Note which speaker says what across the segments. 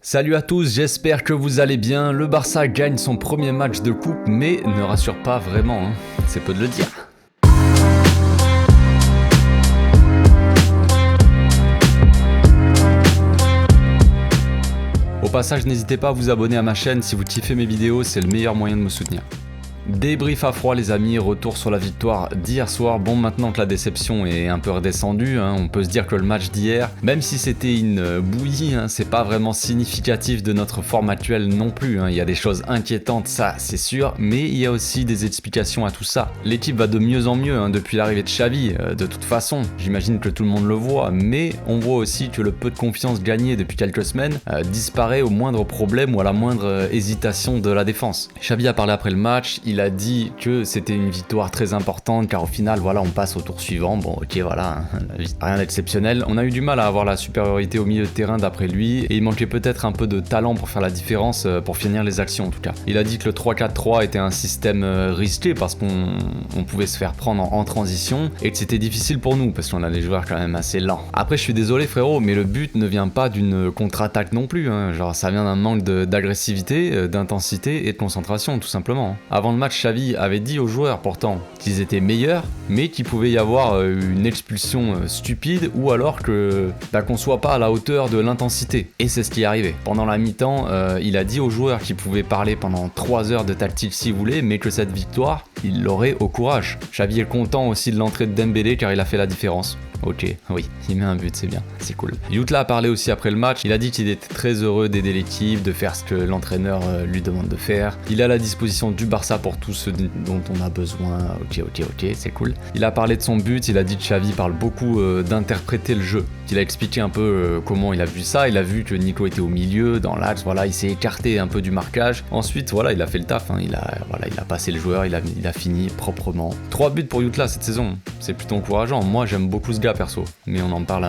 Speaker 1: Salut à tous, j'espère que vous allez bien. Le Barça gagne son premier match de coupe, mais ne rassure pas vraiment, hein. C'est peu de le dire. Au passage, n'hésitez pas à vous abonner à ma chaîne si vous kiffez mes vidéos, c'est le meilleur moyen de me soutenir. Débrief à froid les amis, retour sur la victoire d'hier soir. Bon, maintenant que la déception est un peu redescendue, on peut se dire que le match d'hier, même si c'était une bouillie, c'est pas vraiment significatif de notre forme actuelle non plus. Il y a des choses inquiétantes, ça c'est sûr, mais il y a aussi des explications à tout ça. L'équipe va de mieux en mieux depuis l'arrivée de Xavi, de toute façon, j'imagine que tout le monde le voit, mais on voit aussi que le peu de confiance gagné depuis quelques semaines disparaît au moindre problème ou à la moindre hésitation de la défense. Xavi a parlé après le match, il a dit que c'était une victoire très importante car au final voilà on passe au tour suivant, bon ok voilà, rien d'exceptionnel. On a eu du mal à avoir la supériorité au milieu de terrain d'après lui et il manquait peut-être un peu de talent pour faire la différence, pour finir les actions en tout cas. Il a dit que le 3-4-3 était un système risqué parce qu'on pouvait se faire prendre en transition et que c'était difficile pour nous parce qu'on a des joueurs quand même assez lents. Après je suis désolé frérot mais le but ne vient pas d'une contre-attaque non plus, genre ça vient d'un manque d'agressivité, d'intensité et de concentration tout simplement. Avant le match, Xavi avait dit aux joueurs pourtant qu'ils étaient meilleurs, mais qu'il pouvait y avoir une expulsion stupide ou alors qu'on soit pas à la hauteur de l'intensité. Et c'est ce qui est arrivé. Pendant la mi-temps, il a dit aux joueurs qu'ils pouvaient parler pendant 3 heures de tactique s'ils voulaient, mais que cette victoire, il l'aurait au courage. Xavi est content aussi de l'entrée de Dembélé car il a fait la différence. Ok, oui, il met un but, c'est bien, c'est cool. Jutla a parlé aussi après le match, il a dit qu'il était très heureux d'aider l'équipe, de faire ce que l'entraîneur lui demande de faire. Il est à la disposition du Barça pour tout ce dont on a besoin, ok, c'est cool. Il a parlé de son but, il a dit que Xavi parle beaucoup d'interpréter le jeu. Il a expliqué un peu comment il a vu ça, il a vu que Nico était au milieu, dans l'axe, voilà, il s'est écarté un peu du marquage. Ensuite, voilà, il a fait le taf, il a passé le joueur, il a fini proprement. 3 buts pour Jutla cette saison, c'est plutôt encourageant. Moi, j'aime beaucoup ce gars perso, mais on en parle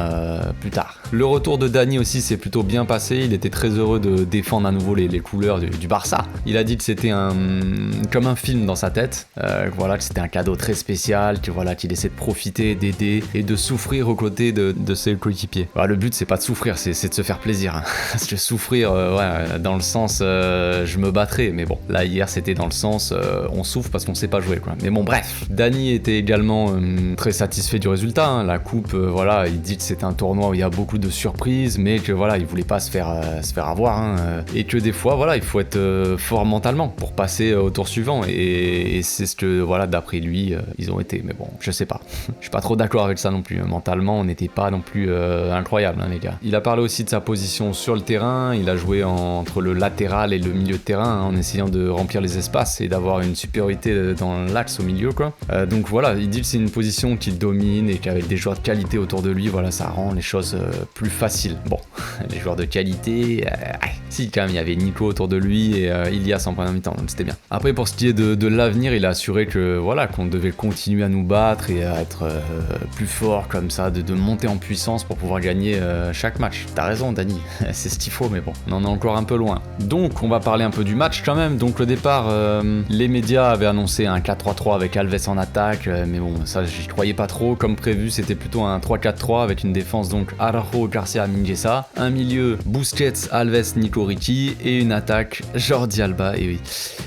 Speaker 1: plus tard. Le retour de Dani aussi s'est plutôt bien passé, il était très heureux de défendre à nouveau les couleurs du Barça. Il a dit que c'était comme un film dans sa tête, que c'était un cadeau très spécial, qu'il essaie de profiter, d'aider et de souffrir aux côtés de ses coéquipiers. Le but c'est pas de souffrir, c'est de se faire plaisir. Parce que souffrir, dans le sens je me battrais, mais bon, là hier c'était dans le sens on souffre parce qu'on sait pas jouer quoi. Mais bon bref, Dani était également très satisfait du résultat, la coupe, il dit que c'est un tournoi où il y a beaucoup de surprises, mais que il voulait pas se faire avoir, et que des fois il faut être fort mentalement pour passer au tour suivant, et c'est ce que d'après lui ils ont été, mais bon je sais pas, je suis pas trop d'accord avec ça non plus, mentalement on n'était pas non plus incroyable les gars. Il a parlé aussi de sa position sur le terrain, il a joué entre le latéral et le milieu de terrain en essayant de remplir les espaces et d'avoir une supériorité dans l'axe au milieu quoi. Donc il dit que c'est une position qu'il domine et qu'avec des joueurs de qualité autour de lui, ça rend les choses plus faciles. Bon, les joueurs de qualité, si quand même il y avait Nico autour de lui et Ilias en première mi-temps, donc c'était bien. Après pour ce qui est de l'avenir, il a assuré que qu'on devait continuer à nous battre et à être plus fort comme ça, de monter en puissance pour pouvoir gagner chaque match. T'as raison Dani, c'est ce qu'il faut, mais bon, on en est encore un peu loin. Donc on va parler un peu du match quand même. Donc au départ, les médias avaient annoncé un 4-3-3 avec Alves en attaque, mais bon ça j'y croyais pas trop. Comme prévu, c'était plutôt un 3-4-3 avec une défense donc Araujo, Garcia, Mingueza, un milieu Busquets, Alves, Nico, Ricky et une attaque Jordi Alba et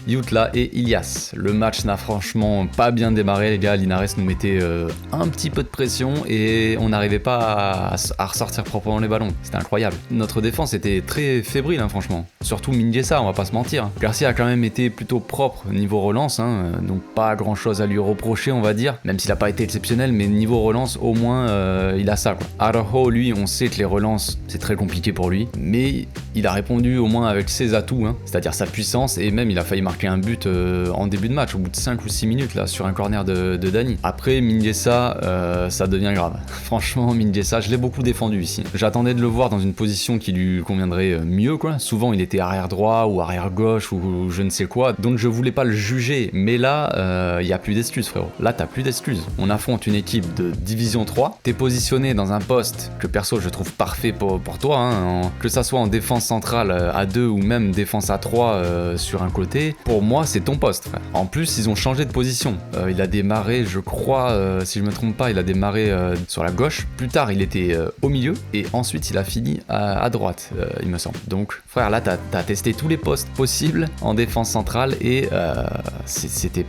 Speaker 1: Jutla et Ilias. Le match n'a franchement pas bien démarré les gars, Linares nous mettait un petit peu de pression et on n'arrivait pas à ressortir proprement les ballons, c'était incroyable. Notre défense était très fébrile franchement, surtout Mingueza, on va pas se mentir. Garcia a quand même été plutôt propre niveau relance, donc pas grand chose à lui reprocher on va dire, même s'il a pas été exceptionnel, mais niveau relance au moins il a ça quoi. Araujo lui on sait que les relances c'est très compliqué pour lui, mais il a répondu au moins avec ses atouts, c'est-à-dire sa puissance, et même il a failli marquer un but en début de match au bout de 5 ou 6 minutes là sur un corner de Dani. Après Mingueza, ça devient grave. Franchement Mingueza, je l'ai beaucoup défendu ici. J'attendais de le voir dans une position qui lui conviendrait mieux quoi. Souvent il était arrière droit ou arrière gauche ou je ne sais quoi, donc je voulais pas le juger, mais là y a plus d'excuses frérot. Là t'as plus d'excuses. On affronte une équipe de division 3, t'es positionné dans un poste que perso je trouve parfait pour toi, que ça soit en défense défense centrale à 2 ou même défense à 3 sur un côté, pour moi c'est ton poste, frère. En plus ils ont changé de position. Il a démarré, je crois, si je me trompe pas, il a démarré sur la gauche. Plus tard il était au milieu et ensuite il a fini à droite, il me semble. Donc frère, là t'as testé tous les postes possibles en défense centrale et c'était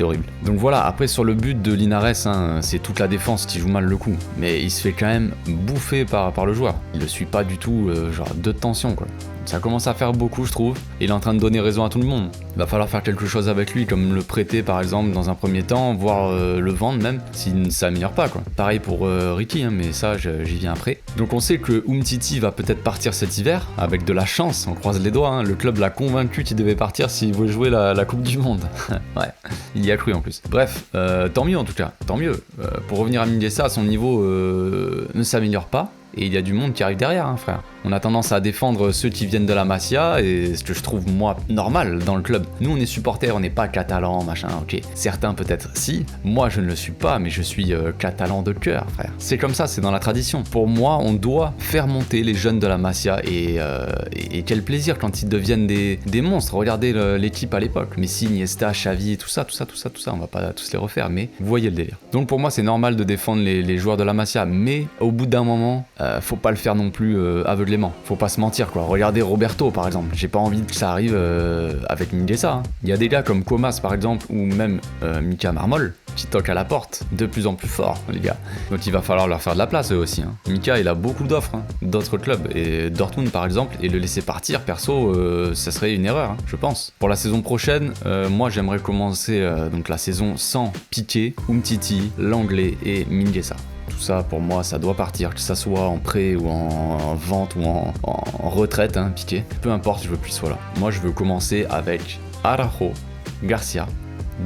Speaker 1: horrible. Donc voilà, après sur le but de Linares, hein, c'est toute la défense qui joue mal le coup. Mais il se fait quand même bouffer par le joueur. Il le suit pas du tout, genre 2 de tension quoi. Ça commence à faire beaucoup, je trouve. Il est en train de donner raison à tout le monde. Il va falloir faire quelque chose avec lui, comme le prêter par exemple dans un premier temps, voire le vendre même, s'il ne s'améliore pas quoi. Pareil pour Ricky, hein, mais ça j'y viens après. Donc on sait que Umtiti va peut-être partir cet hiver, avec de la chance, on croise les doigts. Hein. Le club l'a convaincu qu'il devait partir s'il veut jouer la Coupe du Monde. Ouais, il y a cru en plus. Bref, tant mieux en tout cas, tant mieux. Pour revenir à Mingueza, son niveau ne s'améliore pas. Et il y a du monde qui arrive derrière, hein, frère. On a tendance à défendre ceux qui viennent de la Masia, et ce que je trouve, moi, normal dans le club. Nous, on est supporters, on n'est pas catalans, machin, ok. Certains, peut-être, si. Moi, je ne le suis pas, mais je suis catalan de cœur, frère. C'est comme ça, c'est dans la tradition. Pour moi, on doit faire monter les jeunes de la Masia, et quel plaisir quand ils deviennent des monstres. Regardez l'équipe à l'époque. Messi, Iniesta, Xavi, tout ça. On va pas tous les refaire, mais vous voyez le délire. Donc pour moi, c'est normal de défendre les joueurs de la Masia, mais au bout d'un moment, faut pas le faire non plus aveuglément. Faut pas se mentir quoi. Regardez Roberto par exemple. J'ai pas envie que ça arrive avec Mingueza. Hein. Il y a des gars comme Comas par exemple ou même Mika Marmol qui toquent à la porte de plus en plus fort les gars. Donc il va falloir leur faire de la place eux aussi. Hein. Mika il a beaucoup d'offres d'autres clubs et Dortmund par exemple et le laisser partir perso ça serait une erreur hein, je pense. Pour la saison prochaine moi j'aimerais commencer donc la saison sans Piqué, Umtiti, Langlais et Mingueza. Tout ça, pour moi, ça doit partir, que ça soit en prêt ou en vente ou en retraite, hein, Piqué. Peu importe, je veux plus qu'il soit là. Moi, je veux commencer avec Araujo, Garcia,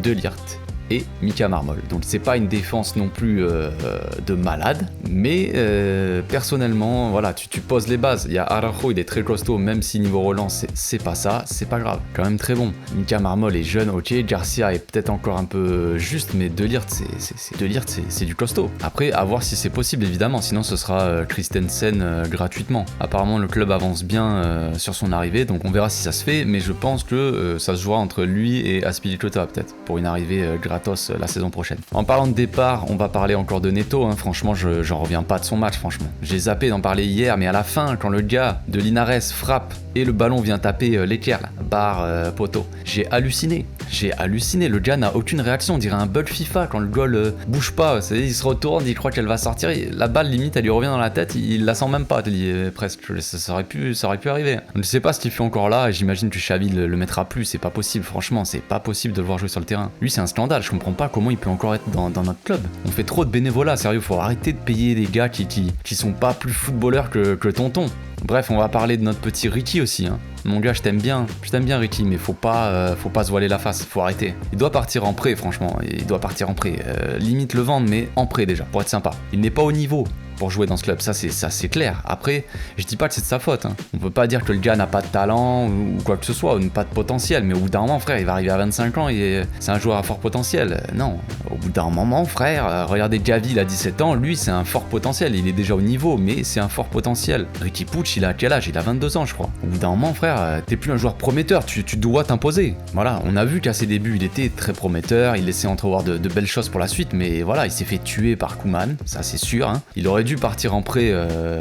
Speaker 1: De Ligt et Mika Marmol. Donc c'est pas une défense non plus de malade, mais personnellement, voilà, tu poses les bases. Il y a Araujo, il est très costaud, même si niveau relance, c'est pas ça, c'est pas grave. Quand même très bon. Mika Marmol est jeune, ok. Garcia est peut-être encore un peu juste, mais De Ligt, c'est du costaud. Après, à voir si c'est possible, évidemment, sinon ce sera Christensen gratuitement. Apparemment, le club avance bien sur son arrivée, donc on verra si ça se fait, mais je pense que ça se jouera entre lui et Azpilicueta, peut-être, pour une arrivée gratuite la saison prochaine. En parlant de départ, on va parler encore de Neto, hein. Franchement, j'en reviens pas de son match, franchement. J'ai zappé d'en parler hier, mais à la fin, quand le gars de Linares frappe et le ballon vient taper l'équerre, barre poteau, j'ai halluciné, le gars n'a aucune réaction, on dirait un bug FIFA quand le goal bouge pas, il se retourne, il croit qu'elle va sortir, la balle limite elle lui revient dans la tête, il la sent même pas, presque, ça aurait pu arriver. Je sais pas ce qu'il fait encore là, et j'imagine que Xavi le mettra plus, c'est pas possible, franchement, c'est pas possible de le voir jouer sur le terrain. Lui c'est un scandale, je comprends pas comment il peut encore être dans notre club. On fait trop de bénévolat, sérieux, faut arrêter de payer des gars qui sont pas plus footballeurs que tonton. Bref, on va parler de notre petit Ricky aussi, hein. Mon gars, je t'aime bien Ricky, mais faut pas se voiler la face, faut arrêter. Il doit partir en prêt, franchement, limite le vendre, mais en prêt déjà, pour être sympa. Il n'est pas au niveau pour jouer dans ce club, ça c'est clair. Après, je dis pas que c'est de sa faute, hein. On peut pas dire que le gars n'a pas de talent ou quoi que ce soit, ou pas de potentiel, mais au bout d'un moment, frère, il va arriver à 25 ans et c'est un joueur à fort potentiel. Non, au bout d'un moment, frère, regardez Gavi, il a 17 ans, lui c'est un fort potentiel, il est déjà au niveau, mais c'est un fort potentiel. Ricky Puig, il a quel âge? Il a 22 ans, je crois. Au bout d'un moment, frère, t'es plus un joueur prometteur, tu dois t'imposer. Voilà, on a vu qu'à ses débuts, il était très prometteur, il laissait entrevoir de belles choses pour la suite, mais voilà, il s'est fait tuer par Koeman, ça c'est sûr, hein. Il aurait dû partir en prêt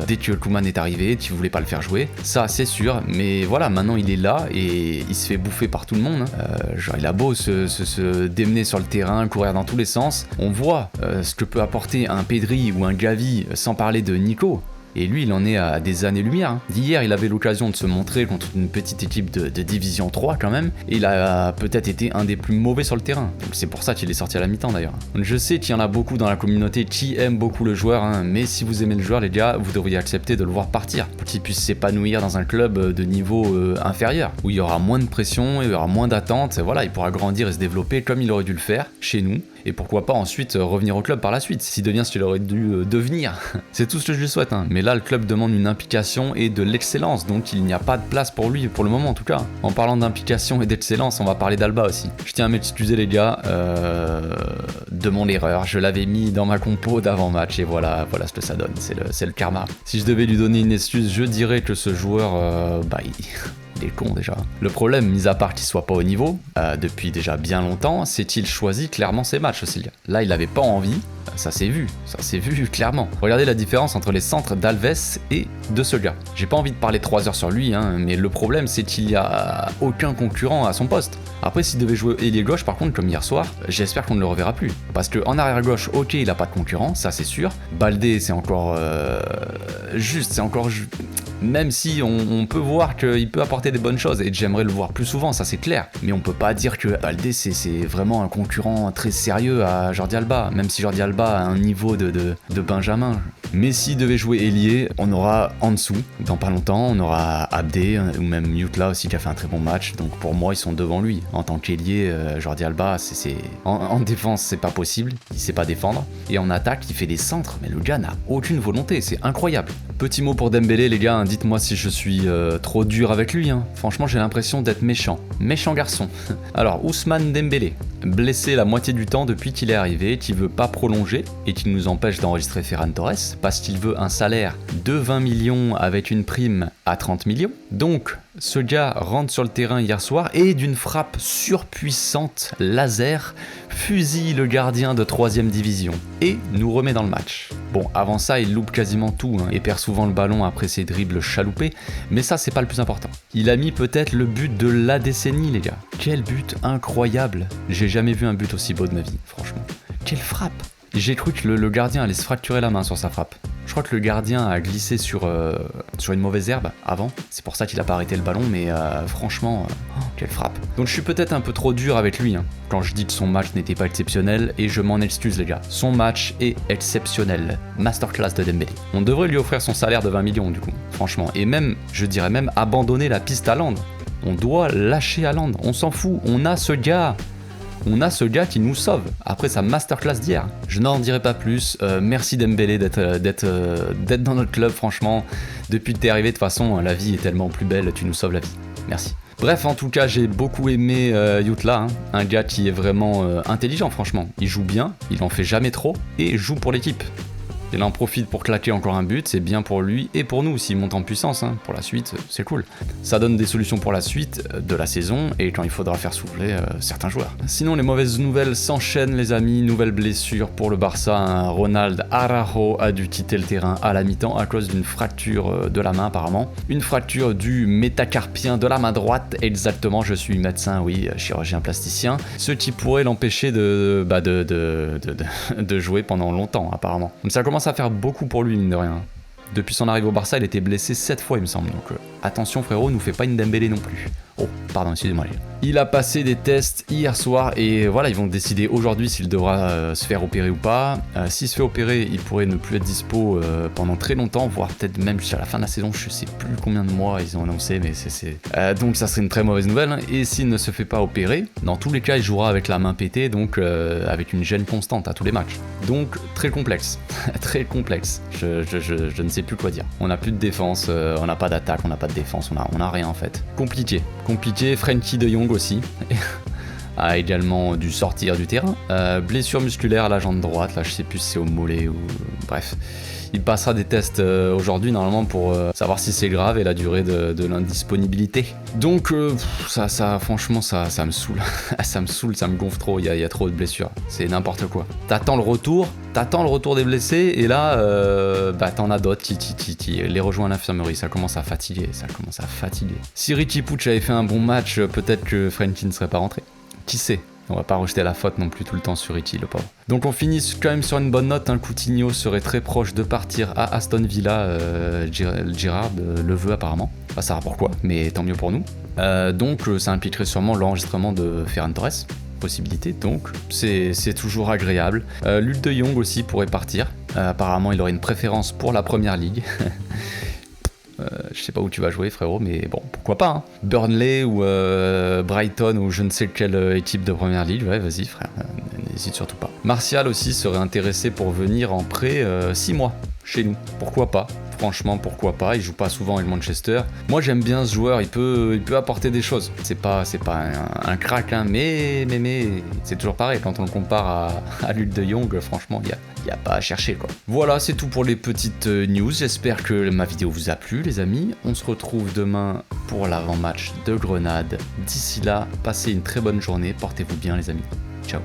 Speaker 1: dès que Koeman est arrivé, tu voulais pas le faire jouer, ça c'est sûr, mais voilà, maintenant il est là et il se fait bouffer par tout le monde, hein. Genre il a beau se démener sur le terrain, courir dans tous les sens, on voit ce que peut apporter un Pedri ou un Gavi, sans parler de Nico. Et lui, il en est à des années-lumière. Hein. D'hier, il avait l'occasion de se montrer contre une petite équipe de Division 3 quand même. Et il a peut-être été un des plus mauvais sur le terrain. Donc c'est pour ça qu'il est sorti à la mi-temps d'ailleurs. Donc je sais qu'il y en a beaucoup dans la communauté qui aiment beaucoup le joueur. Hein, mais si vous aimez le joueur, les gars, vous devriez accepter de le voir partir. Pour qu'il puisse s'épanouir dans un club de niveau inférieur. Où il y aura moins de pression, il y aura moins d'attente. Voilà, il pourra grandir et se développer comme il aurait dû le faire chez nous. et pourquoi pas ensuite revenir au club par la suite, s'il devient ce qu'il aurait dû devenir. C'est tout ce que je lui souhaite, hein. Mais là le club demande une implication et de l'excellence, donc il n'y a pas de place pour lui, pour le moment en tout cas. En parlant d'implication et d'excellence, on va parler d'Alba aussi. Je tiens à m'excuser les gars, de mon erreur, je l'avais mis dans ma compo d'avant-match, et voilà ce que ça donne, c'est le karma. Si je devais lui donner une excuse, je dirais que ce joueur, il est con déjà. Le problème, mis à part qu'il soit pas au niveau, depuis déjà bien longtemps, c'est qu'il choisit clairement ses matchs aussi. Là, il avait pas envie, ça s'est vu clairement. Regardez la différence entre les centres d'Alves et de ce gars. J'ai pas envie de parler 3 heures sur lui, hein, mais le problème c'est qu'il y a aucun concurrent à son poste. Après, s'il devait jouer ailier gauche, par contre, comme hier soir, j'espère qu'on ne le reverra plus. Parce que en arrière gauche, ok, il a pas de concurrent, ça c'est sûr. Baldé, c'est encore même si on peut voir qu'il peut apporter des bonnes choses, et j'aimerais le voir plus souvent, ça c'est clair. Mais on peut pas dire que Baldé c'est vraiment un concurrent très sérieux à Jordi Alba, même si Jordi Alba a un niveau de Benjamin. Mais s'il devait jouer ailier, on aura en dessous, dans pas longtemps, on aura Abdé, ou même Jutla aussi qui a fait un très bon match, donc pour moi ils sont devant lui. En tant qu'ailier, Jordi Alba, en défense c'est pas possible, il sait pas défendre, et en attaque il fait des centres, mais le gars n'a aucune volonté, c'est incroyable. Petit mot pour Dembélé les gars, hein, dites-moi si je suis trop dur avec lui, hein. Franchement j'ai l'impression d'être méchant garçon. Alors Ousmane Dembélé, blessé la moitié du temps depuis qu'il est arrivé, qui veut pas prolonger et qui nous empêche d'enregistrer Ferran Torres parce qu'il veut un salaire de 20 millions avec une prime à 30 millions. Donc ce gars rentre sur le terrain hier soir et d'une frappe surpuissante laser fusille le gardien de 3ème division et nous remet dans le match. Bon, avant ça, il loupe quasiment tout, hein, et perd souvent le ballon après ses dribbles chaloupés, mais ça c'est pas le plus important. Il a mis peut-être le but de la décennie les gars. Quel but incroyable. J'ai jamais vu un but aussi beau de ma vie, franchement. Quelle frappe. J'ai cru que le gardien allait se fracturer la main sur sa frappe. Je crois que le gardien a glissé sur une mauvaise herbe avant, c'est pour ça qu'il a pas arrêté le ballon, mais franchement, quelle frappe. Donc je suis peut-être un peu trop dur avec lui, hein, quand je dis que son match n'était pas exceptionnel, et je m'en excuse les gars. Son match est exceptionnel. Masterclass de Dembélé. On devrait lui offrir son salaire de 20 millions du coup, franchement. Et même, je dirais même abandonner la piste Haaland. On doit lâcher Haaland, on s'en fout, on a ce gars. On a ce gars qui nous sauve après sa masterclass d'hier. Je n'en dirai pas plus. Merci Dembélé d'être dans notre club, franchement. Depuis que t'es arrivé, de toute façon, la vie est tellement plus belle, tu nous sauves la vie. Merci. Bref, en tout cas, j'ai beaucoup aimé Jutla, hein. Un gars qui est vraiment intelligent, franchement. Il joue bien, il en fait jamais trop, et joue pour l'équipe. Il en profite pour claquer encore un but, c'est bien pour lui et pour nous s'il monte en puissance, hein. Pour la suite, c'est cool. Ça donne des solutions pour la suite de la saison et quand il faudra faire souffler certains joueurs. Sinon, les mauvaises nouvelles s'enchaînent les amis, nouvelle blessure pour le Barça, hein. Ronald Araujo a dû quitter le terrain à la mi-temps à cause d'une fracture de la main apparemment. Une fracture du métacarpien de la main droite, exactement, je suis médecin, oui, chirurgien plasticien, ce qui pourrait l'empêcher de jouer pendant longtemps apparemment. Donc ça commence à faire beaucoup pour lui, mine de rien. Depuis son arrivée au Barça, il était blessé 7 fois, il me semble. Donc attention frérot, nous fait pas une Dembélé non plus. Oh, pardon, excusez-moi. Il a passé des tests hier soir et voilà, ils vont décider aujourd'hui s'il devra se faire opérer ou pas. S'il se fait opérer, il pourrait ne plus être dispo pendant très longtemps, voire peut-être même jusqu'à la fin de la saison. Je sais plus combien de mois ils ont annoncé, mais donc ça serait une très mauvaise nouvelle. Hein. Et s'il ne se fait pas opérer, dans tous les cas, il jouera avec la main pétée, donc avec une gêne constante à tous les matchs. Donc très complexe, très complexe. Je ne sais plus quoi dire. On n'a plus de défense, on n'a pas d'attaque, on n'a pas de défense, on a rien en fait. Compliqué. Frenkie de Jong aussi a également dû sortir du terrain. Blessure musculaire à la jambe droite, là je sais plus si c'est au mollet ou... Bref. Il passera des tests aujourd'hui normalement pour savoir si c'est grave et la durée de l'indisponibilité. Donc ça franchement ça me saoule. Ça me saoule, ça me gonfle trop, il y a trop de blessures. C'est n'importe quoi. T'attends le retour des blessés et là t'en as d'autres qui les rejoignent à l'infirmerie. Ça commence à fatiguer. Si Richie Puig avait fait un bon match, peut-être que Frenkie ne serait pas rentré. Qui sait? On va pas rejeter la faute non plus tout le temps sur Richie, le pauvre. Donc on finit quand même sur une bonne note. Coutinho serait très proche de partir à Aston Villa. Girard le veut apparemment. Pas savoir pourquoi, mais tant mieux pour nous. Donc ça impliquerait sûrement l'enregistrement de Ferran Torres. Possibilité, donc c'est toujours agréable. Luc de Jong aussi pourrait partir. Apparemment il aurait une préférence pour la première ligue. Je sais pas où tu vas jouer frérot, mais bon, pourquoi pas, hein. Burnley ou Brighton ou je ne sais quelle équipe de première ligue, ouais vas-y frère, n'hésite surtout pas. Martial aussi serait intéressé pour venir en prêt 6 mois chez nous. Pourquoi pas? Franchement, pourquoi pas? Il joue pas souvent avec Manchester. Moi, j'aime bien ce joueur. Il peut apporter des choses. C'est pas un crack, hein, mais c'est toujours pareil. Quand on le compare à Luc de Jong, franchement, il y a pas à chercher, quoi. Voilà, c'est tout pour les petites news. J'espère que ma vidéo vous a plu, les amis. On se retrouve demain pour l'avant-match de Grenade. D'ici là, passez une très bonne journée. Portez-vous bien, les amis. Ciao.